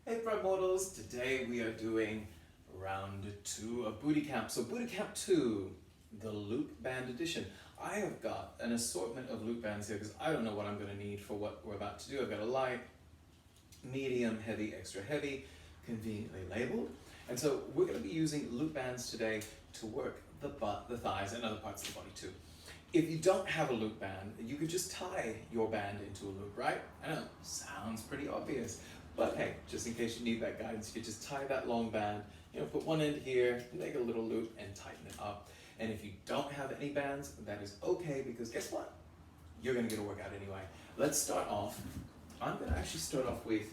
Hey PrimeMortals, today we are doing round 2 of Bootycamp. So Bootycamp 2, the loop band edition. I have got an assortment of loop bands here because I don't know what I'm going to need for what we're about to do. I've got a light, medium, heavy, extra heavy, conveniently labeled. And so we're going to be using loop bands today to work the butt, the thighs, and other parts of the body too. If you don't have a loop band, you could just tie your band into a loop, right? I know, sounds pretty obvious. But hey, just in case you need that guidance, you could just tie that long band, put one end here, make a little loop and tighten it up. And if you don't have any bands, that is okay, because guess what? You're gonna get a workout anyway. Let's start off. I'm gonna actually start off with,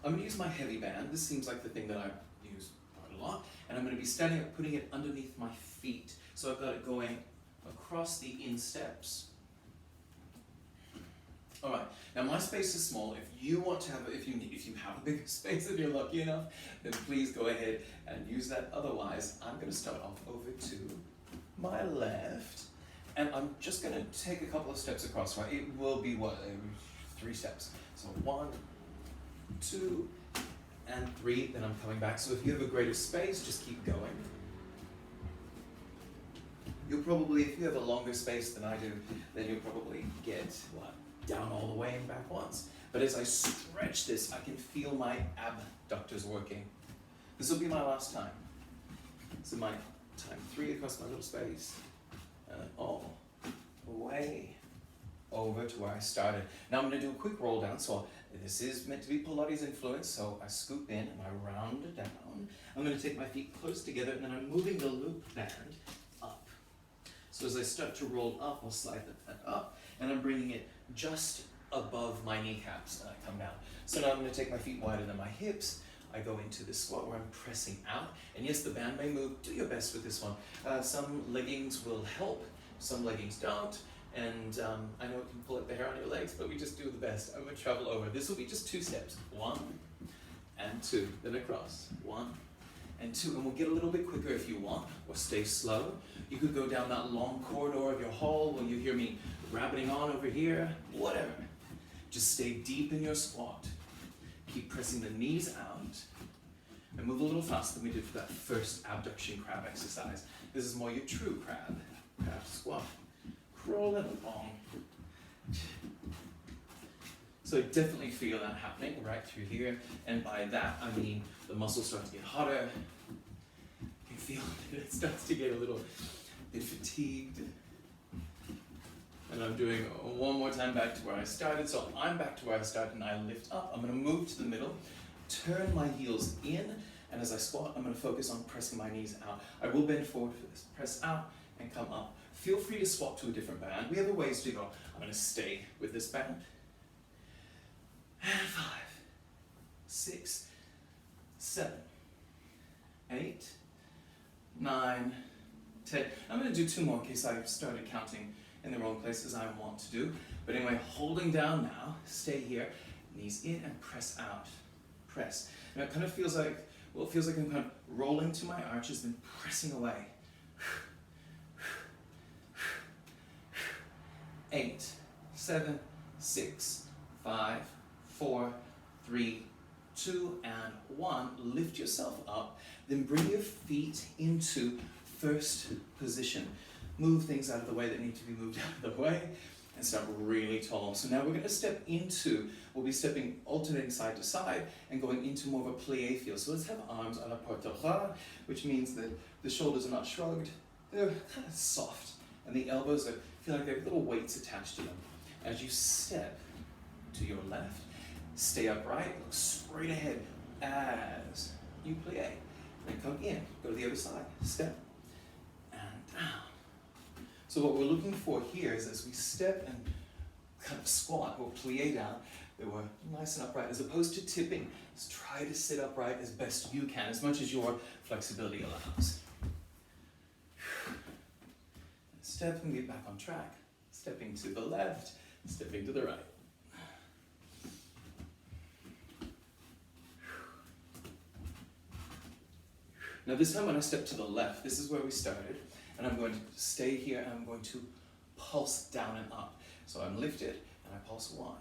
I'm gonna use my heavy band. This seems like the thing that I use quite a lot. And I'm gonna be standing up, putting it underneath my feet. So I've got it going across the insteps. All right, now my space is small. If you want to have, if you have a bigger space, if you're lucky enough, then please go ahead and use that. Otherwise, I'm gonna start off over to my left, and I'm just gonna take a couple of steps across, right? It will be, 3 steps. So 1, 2, and 3, then I'm coming back. So if you have a greater space, just keep going. You'll probably, if you have a longer space than I do, then you'll probably get, down all the way and back once. But as I stretch this, I can feel my abductors working. This will be my last time. So my time 3 across my little space, and then all the way over to where I started. Now I'm gonna do a quick roll down. So this is meant to be Pilates influence, so I scoop in and I round it down. I'm gonna take my feet close together, and then I'm moving the loop band up. So as I start to roll up, I'll slide that up, and I'm bringing it just above my kneecaps, and I come down. So now I'm going to take my feet wider than my hips. I go into the squat where I'm pressing out, and yes, the band may move. Do your best with this one. Some leggings will help, some leggings don't, and I know it can pull up the hair on your legs, but we just do the best. I'm going to travel over. This will be just 2 steps, 1 and 2, then across, 1 and 2, and we'll get a little bit quicker if you want, or stay slow. You could go down that long corridor of your hall where you hear me rabbiting on over here, whatever. Just stay deep in your squat. Keep pressing the knees out, and move a little faster than we did for that first abduction crab exercise. This is more your true crab squat. Crawl it along. So I definitely feel that happening right through here, and by that I mean the muscles start to get hotter. You feel it starts to get a little bit fatigued. And I'm doing one more time back to where I started. So I'm back to where I started, and I lift up. I'm gonna move to the middle, turn my heels in, and as I squat, I'm gonna focus on pressing my knees out. I will bend forward for this, press out and come up. Feel free to swap to a different band. We have a ways to go. I'm gonna stay with this band. And 5, 6, 7, 8, 9, 10. I'm gonna do 2 more in case I started counting in the wrong place, as I want to do. But anyway, holding down now, stay here, knees in and press out. Press. Now it kind of feels like, it feels like I'm kind of rolling to my arches, then pressing away. 8, 7, 6, 5, 4, 3, 2, and 1. Lift yourself up, then bring your feet into first position. Move things out of the way that need to be moved out of the way, and start really tall. So now we're going to step into, we'll be stepping, alternating side to side, and going into more of a plie feel. So let's have arms a la porte-bras, which means that the shoulders are not shrugged, they're kind of soft, and the elbows feel like they have little weights attached to them. As you step to your left, stay upright, look straight ahead as you plie. Then come in, go to the other side, step, and down. So what we're looking for here is as we step and kind of squat or plie down, that we're nice and upright, as opposed to tipping. Just try to sit upright as best you can, as much as your flexibility allows. Step and get back on track. Stepping to the left, stepping to the right. Now this time when I step to the left, this is where we started, and I'm going to stay here, and I'm going to pulse down and up. So I'm lifted, and I pulse 1,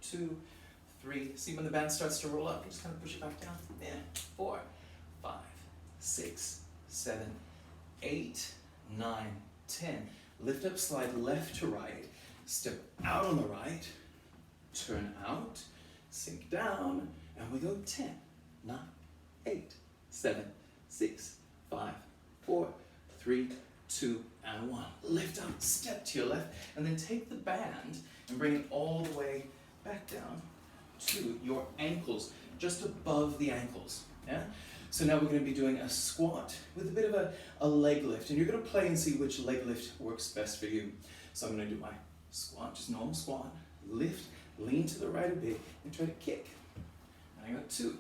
2, 3. See when the band starts to roll up, you just kind of push it back down. Yeah. 4, 5, 6, 7, 8, 9, 10. Lift up, slide left to right. Step out on the right. Turn out. Sink down. And we go 10, 9, 8, 7, 6, 5, 4, 3, 2, and 1. Lift up, step to your left, and then take the band and bring it all the way back down to your ankles, just above the ankles. Yeah? So now we're going to be doing a squat with a bit of a leg lift, and you're going to play and see which leg lift works best for you. So I'm going to do my squat, just normal squat, lift, lean to the right a bit, and try to kick. And I got 2.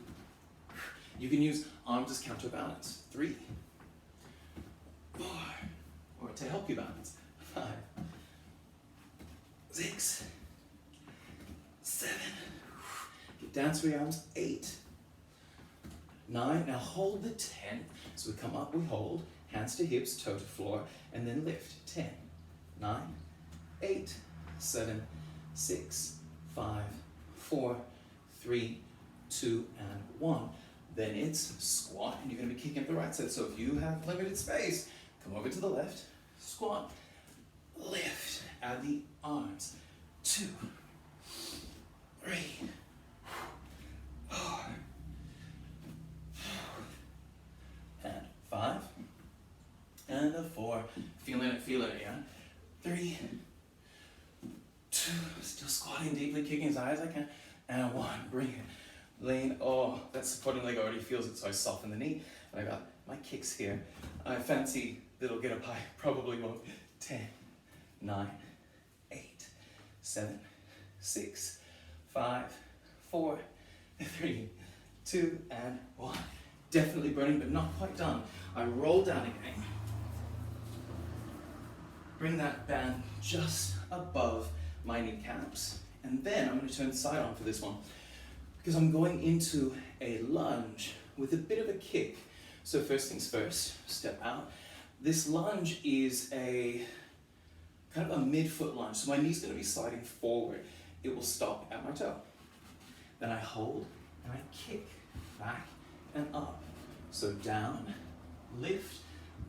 You can use arms as counterbalance. 3, 4, or to help you balance. 5, 6, 7. Get down 3 arms. 8, 9. Now hold the 10. So we come up, we hold, hands to hips, toe to floor, and then lift. 10, 9, 8, 7, 6, 5, 4, 3, 2, and 1. Then it's squat, and you're going to be kicking up the right side. So if you have limited space, come over to the left, squat, lift, add the arms. 2, 3, 4, and 5, and a 4. Feeling it, yeah? 3, 2, still squatting deeply, kicking as high as I can, and 1. Bring it. Lean. Oh, that supporting leg already feels it, so I soften the knee. And I got my kicks here. I fancy that'll get up high, probably won't. 10, 9, 8, 7, 6, 5, 4, 3, 2, and 1. Definitely burning, but not quite done. I roll down again. Bring that band just above my kneecaps. And then I'm going to turn the side on for this one, because I'm going into a lunge with a bit of a kick. So first things first, step out. This lunge is a kind of a mid-foot lunge. So my knee's going to be sliding forward. It will stop at my toe. Then I hold and I kick back and up. So down, lift,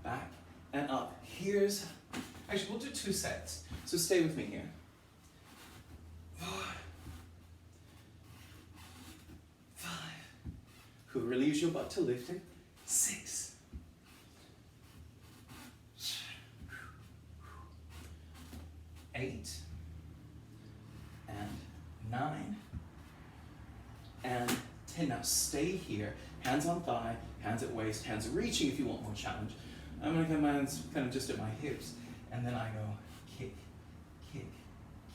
back and up. Actually we'll do 2 sets. So stay with me here. 4, 5. Who really use your butt to lift it? 6. 8. And 9. And 10. Now stay here. Hands on thigh, hands at waist, hands reaching if you want more challenge. I'm going to get my hands kind of just at my hips. And then I go kick, kick,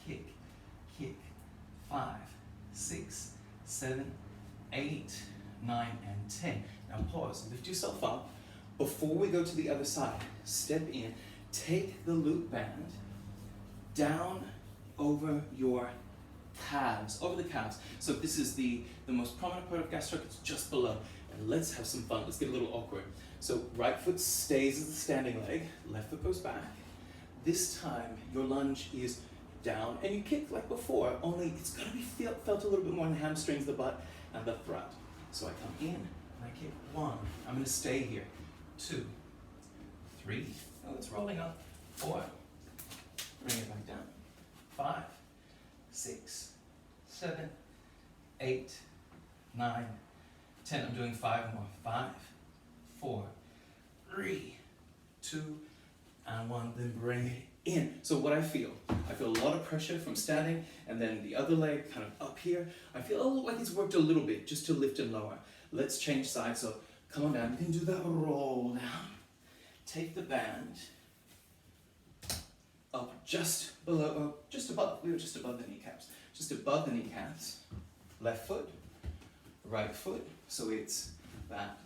kick, kick. 5, 6, 7, 8, 9, and 10. Now pause, lift yourself up. Before we go to the other side, step in, take the loop band down over your calves, over the calves. So this is the most prominent part of gastroc, it's just below. And let's have some fun, let's get a little awkward. So right foot stays as the standing leg, left foot goes back. This time your lunge is down, and you kick like before, only it's going to be felt a little bit more in the hamstrings, the butt, and the throat. So I come in, and I kick 1. I'm going to stay here. 2, 3, oh, it's rolling up. 4, bring it back down. 5, 6, 7, 8, 9, 10. I'm doing 5 more. 5, 4, 3, 2, and 1. Then bring it in. So what I feel a lot of pressure from standing, and then the other leg kind of up here. I feel like it's worked a little bit just to lift and lower. Let's change sides. So come on down. You can do that roll down. Take the band up just below, just above. We were just above the kneecaps. Just above the kneecaps. Left foot, right foot. So it's that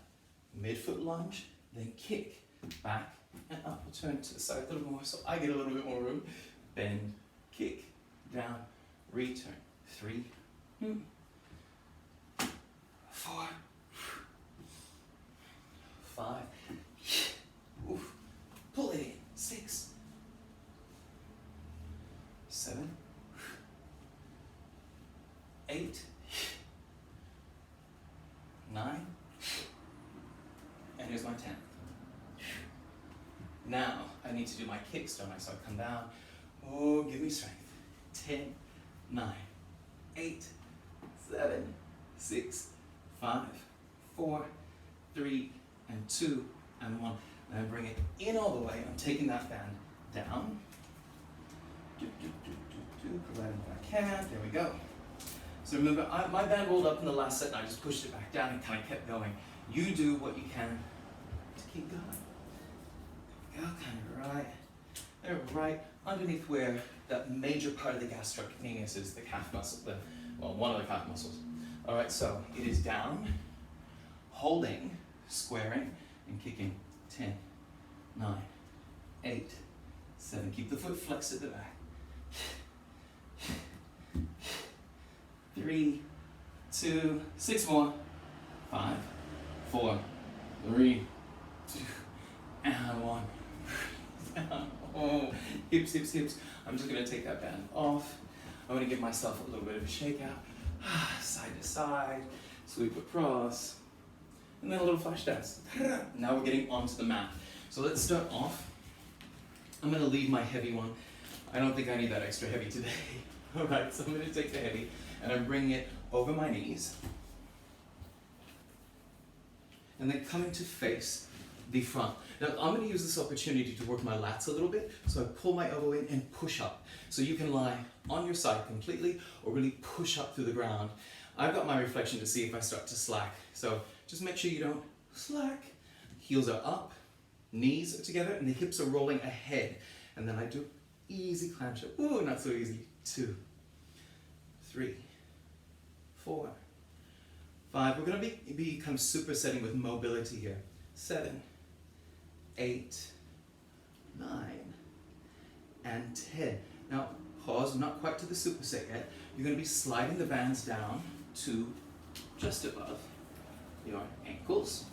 mid-foot lunge, then kick back and up. We'll turn to the side a little more so I get a little bit more room. Bend, kick, down, return. 3, 4, 5, oof. Pull it in. 6, 7, 8, 9, and here's my 10. Now, I need to do my kicks, don't I? So I come down, oh, give me strength. 10, 9, 8, 7, 6, 5, 4, 3, and 2, and 1. And I bring it in all the way. I'm taking that band down. Providing if I can. There we go. So remember, my band rolled up in the last set, and I just pushed it back down and kind of kept going. You do what you can to keep going. There we go, kind of right. They're right underneath where that major part of the gastrocnemius is, the calf muscle, one of the calf muscles. All right, so it is down, holding, squaring, and kicking. 10, 9, 8, 7. Keep the foot flexed at the back. 3, 2, 6 more. 5, 4, 3, 2, and 1. Oh, hips, hips, hips. I'm just gonna take that band off. I'm gonna give myself a little bit of a shake out. Side to side, sweep across, and then a little flash dance. Now we're getting onto the mat. So let's start off. I'm gonna leave my heavy one. I don't think I need that extra heavy today. All right, so I'm gonna take the heavy and I'm bringing it over my knees. And then coming to face the front. Now I'm gonna use this opportunity to work my lats a little bit. So I pull my elbow in and push up. So you can lie on your side completely or really push up through the ground. I've got my reflection to see if I start to slack. So just make sure you don't slack. Heels are up, knees are together, and the hips are rolling ahead. And then I do easy clamshell. Ooh, not so easy. 2, 3, 4, 5. We're gonna be kind of supersetting with mobility here. 7, 8, 9, and 10. Now pause, not quite to the superset yet. You're gonna be sliding the bands down to just above your ankles.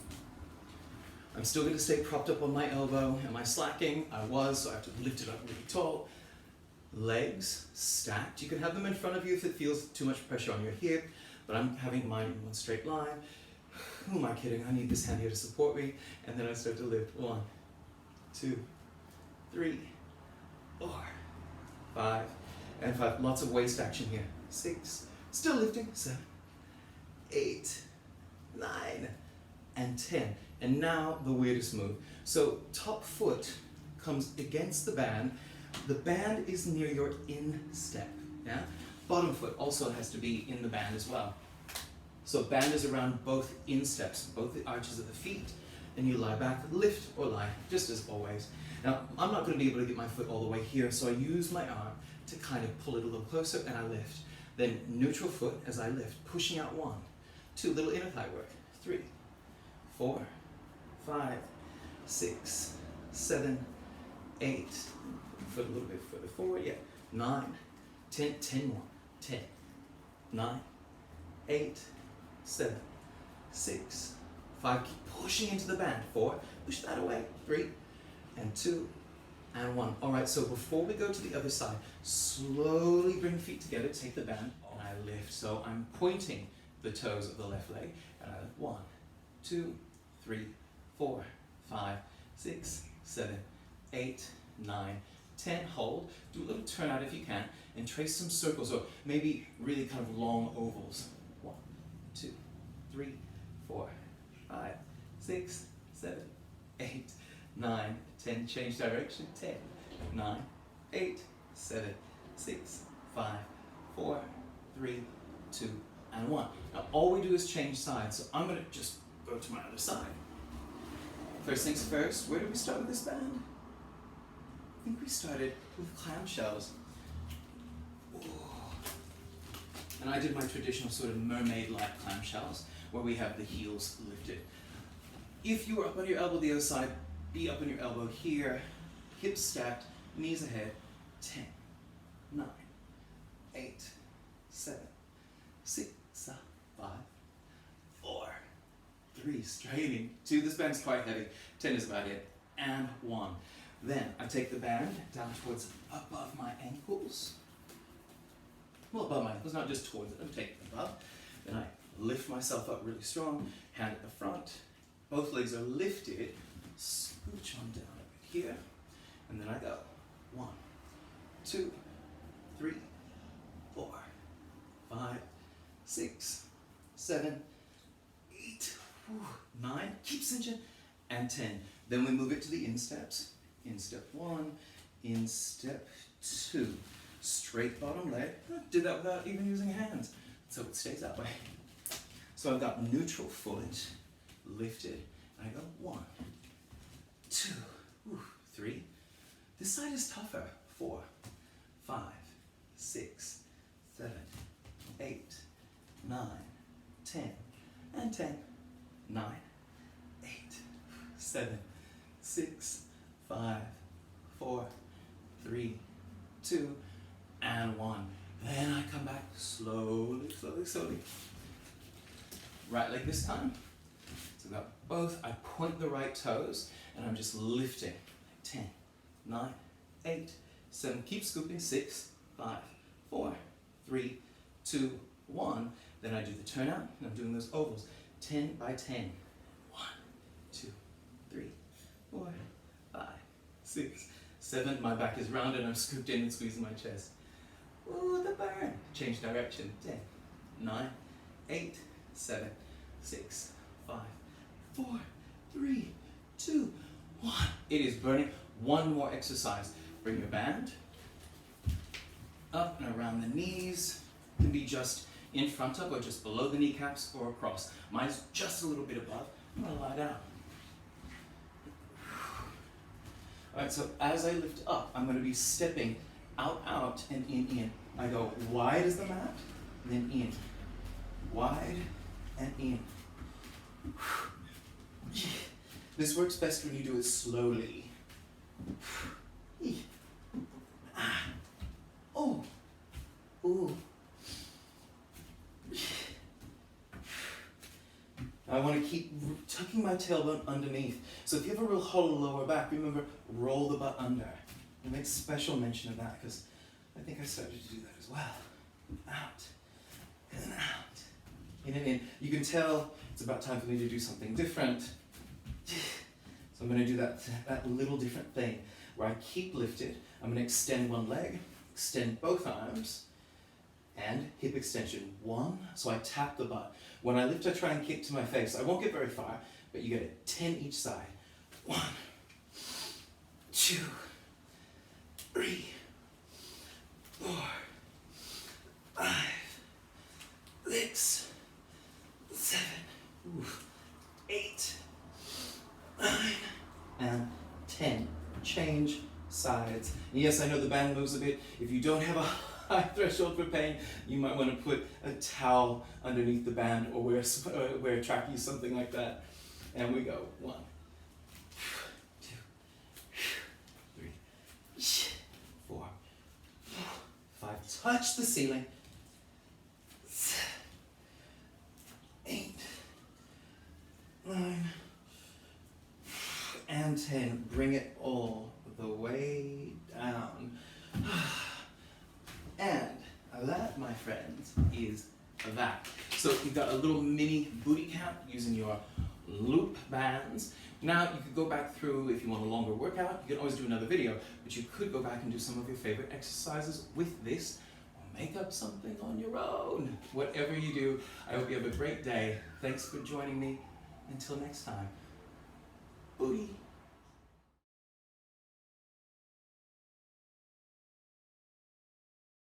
I'm still going to stay propped up on my elbow. Am I slacking? I was, so I have to lift it up really tall. Legs stacked. You can have them in front of you if it feels too much pressure on your hip, but I'm having mine in one straight line. Who am I kidding? I need this hand here to support me. And then I start to lift. 1, 2, 3, 4, 5, and 5. Lots of waist action here. 6, still lifting. 7, 8, 9, and 10. And now the weirdest move. So top foot comes against the band. The band is near your instep. Yeah? Bottom foot also has to be in the band as well. So band is around both insteps, both the arches of the feet, and you lie back, lift or lie, just as always. Now, I'm not going to be able to get my foot all the way here, so I use my arm to kind of pull it a little closer, and I lift. Then neutral foot as I lift, pushing out 1, 2, little inner thigh work. 3, 4, 5, 6, 7, 8, foot a little bit further forward, yeah, 9, 10, 10 more, 10, 9, 8, 7, 6, 5, keep pushing into the band, 4, push that away, 3, and 2, and 1. All right, so before we go to the other side, slowly bring feet together, take the band, and I lift. So I'm pointing the toes of the left leg, and I lift 1, 2, 3, 4, 5, 6, 7, 8, 9, 10. Hold. Do a little turnout if you can, and trace some circles, or maybe really kind of long ovals. 1, 2, 3, 4, 5, 6, 7, 8, 9, 10. Change direction. 10, 9, 8, 7, 6, 5, 4, 3, 2, and 1. Now all we do is change sides, so I'm going to just go to my other side. First things first, where did we start with this band? I think we started with clamshells. Ooh. And I did my traditional sort of mermaid-like clamshells, where we have the heels lifted. If you are up on your elbow the other side, be up on your elbow here, hips stacked, knees ahead. 10, 9, 8, 7, 6, 5, 4, 3, straighting. 2, this band's quite heavy. 10 is about it. And 1. Then I take the band down towards above my ankles. Well, above my ankles, not just towards it. I take it above. Then I lift myself up really strong, hand at the front, both legs are lifted, scooch on down a bit here, and then I go. 1, 2, 3, 4, 5, 6, 7, 8, 9, keep cinching, and 10. Then we move it to the insteps. In step 1, in step 2. Straight bottom leg. Did that without even using hands, so it stays that way. So I've got neutral foot lifted, and I go 1, 2, 3. This side is tougher. 4, 5, 6, 7, 8, 9, 10, and 10, 9, 8, 7, 6, 5, 4, 3, 2, and 1. Then I come back slowly, slowly, slowly. Right leg this time. So I've got both. I point the right toes, and I'm just lifting. 10, 9, 8, 7. Keep scooping. 6, 5, 4, 3, 2, 1. Then I do the turnout, and I'm doing those ovals. 10 by 10. 1, 2, 3, 4, 5, 6, 7. My back is round, and I'm scooped in and squeezing my chest. Ooh, the burn. Change direction. 10, 9, 8, 7, 6, 5, 4, 3, 2, 1. It is burning. One more exercise. Bring your band up and around the knees. It can be just in front of or just below the kneecaps or across. Mine's just a little bit above. I'm going to lie down. Alright, so as I lift up, I'm going to be stepping out, and in. I go wide as the mat, then in. Wide and in. This works best when you do it slowly. Oh. Ooh. I want to keep tucking my tailbone underneath. So if you have a real hollow lower back, remember, roll the butt under. I make special mention of that because I think I started to do that as well. Out, and out, in and in. You can tell it's about time for me to do something different. So I'm going to do that little different thing where I keep lifted. I'm going to extend one leg, extend both arms, and hip extension. 1, so I tap the butt. When I lift, I try and kick to my face. I won't get very far, but you get it. 10 each side. 1, 2, 3, 4, 5, 6, 7, 8, 9, and 10. Change sides. And yes, I know the band moves a bit. If you don't have a high threshold for pain, you might want to put a towel underneath the band or wear trackies, something like that. And we go. 1, 2, 3, 4, 5. Touch the ceiling. 7, 8, 9, and 10. Bring it all the way down. And that, my friends, is that. So you've got a little mini booty camp using your loop bands. Now you could go back through, if you want a longer workout, you can always do another video, but you could go back and do some of your favorite exercises with this, or make up something on your own. Whatever you do, I hope you have a great day. Thanks for joining me. Until next time, booty.